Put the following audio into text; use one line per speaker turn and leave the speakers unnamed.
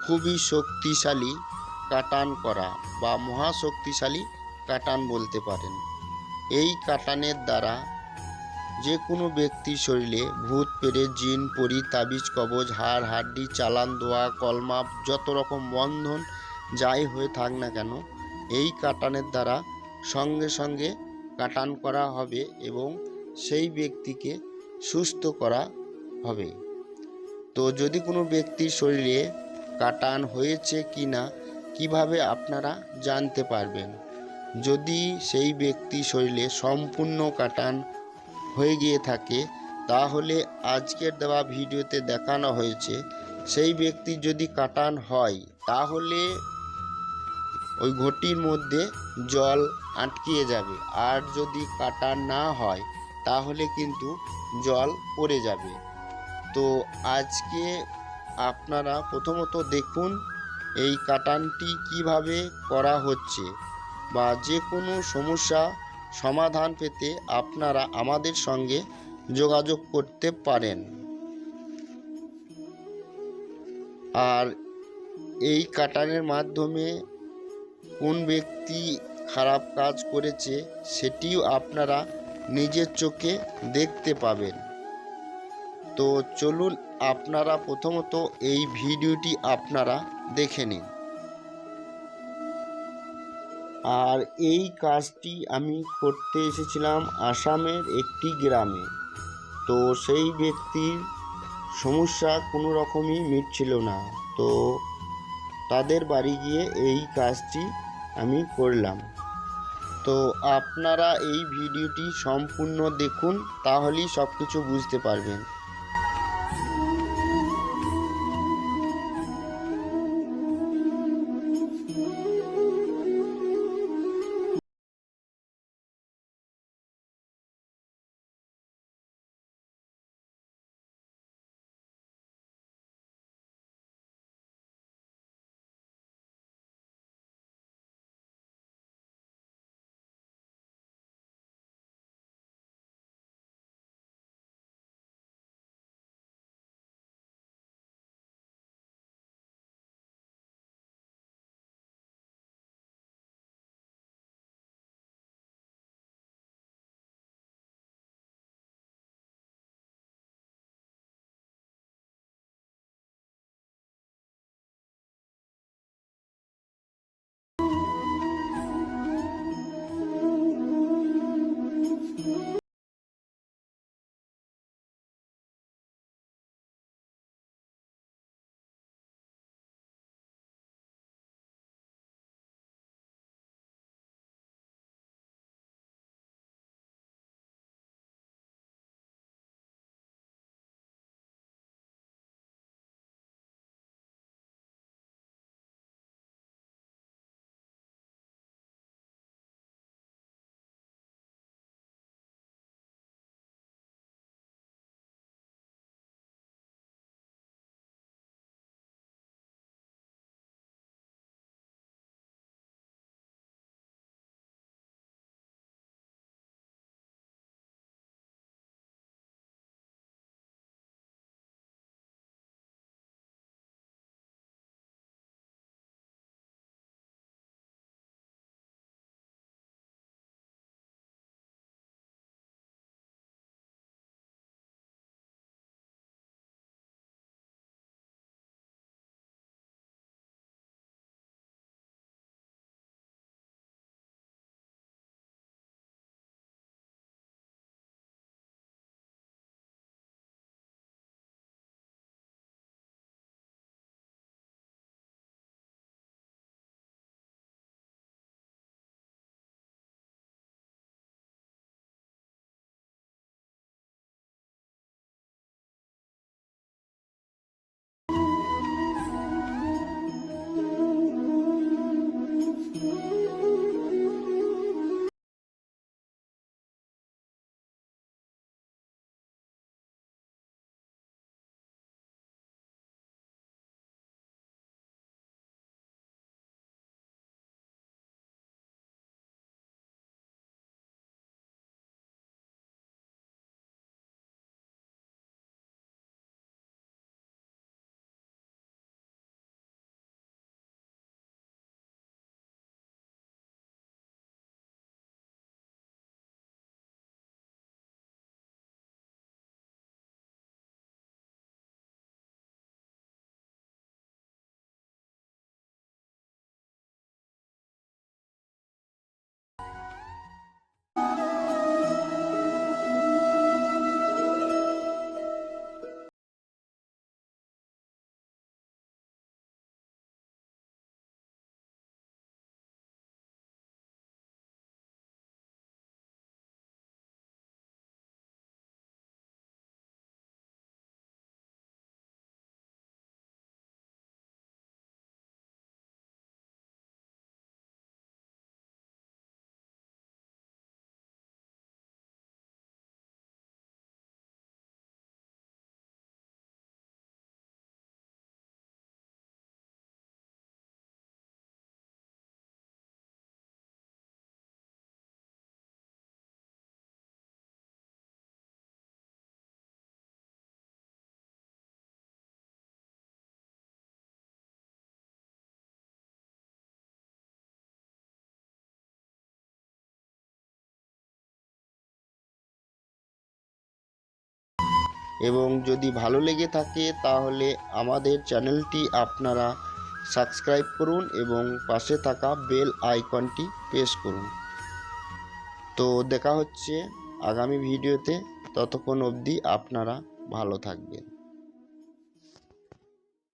খুবই শক্তিশালী কাটান করা বা মহাশক্তিশালী কাটান বলতে পারেন। এই কাটানের দ্বারা যে কোনো ব্যক্তির শরীরে ভূত প্রেত জিন পরি তাবিজ কবজ হাড় হাড্ডি চালান দোয়া কলমা যত রকম বন্ধন যাই হয়ে থাক না কেন, এই কাটানের দ্বারা সঙ্গে সঙ্গে কাটান করা হবে এবং সেই ব্যক্তিকে সুস্থ করা হবে। তো যদি কোনো ব্যক্তির শরীরে কাটান হয়েছে কি না কীভাবে আপনারা জানতে পারবেন? যদি সেই ব্যক্তির শরীরে সম্পূর্ণ কাটান হয়ে গিয়ে থাকে, তাহলে আজকের দেওয়া ভিডিওতে দেখানো হয়েছে সেই ব্যক্তির যদি কাটান হয় তাহলে ওই ঘটির মধ্যে জল আটকিয়ে যাবে, আর যদি কাটান না হয় তাহলে কিন্তু জল পড়ে যাবে। তো আজকে আপনারা প্রথমত দেখুন এই কাটানটি কিভাবে করা হচ্ছে, বা যে কোনো সমস্যা সমাধান পেতে আপনারা আমাদের সঙ্গে যোগাযোগ করতে পারেন। আর এই কাটানের মাধ্যমে কোন ব্যক্তি খারাপ কাজ করেছে সেটিও আপনারা নিজের চোখে দেখতে পাবেন। তো চলুন আপনারা প্রথমত এই ভিডিওটি আপনারা দেখে নিন। আর এই কাজটি আমি করতে এসেছিলাম আসামের একটি গ্রামে। তো সেই ব্যক্তির সমস্যা কোনো রকমই মিটছিল না, তো তাদের বাড়ি গিয়ে এই কাজটি আমি করলাম। তো আপনারা এই ভিডিওটি সম্পূর্ণ দেখুন, তাহলেই সব কিছু বুঝতে পারবেন। এবং যদি ভালো লেগে থাকে তাহলে আমাদের চ্যানেলটি আপনারা সাবস্ক্রাইব করুন এবং পাশে থাকা বেল আইকনটি প্রেস করুন। তো দেখা হচ্ছে আগামী ভিডিওতে, ততক্ষণ অবধি আপনারা ভালো থাকবেন।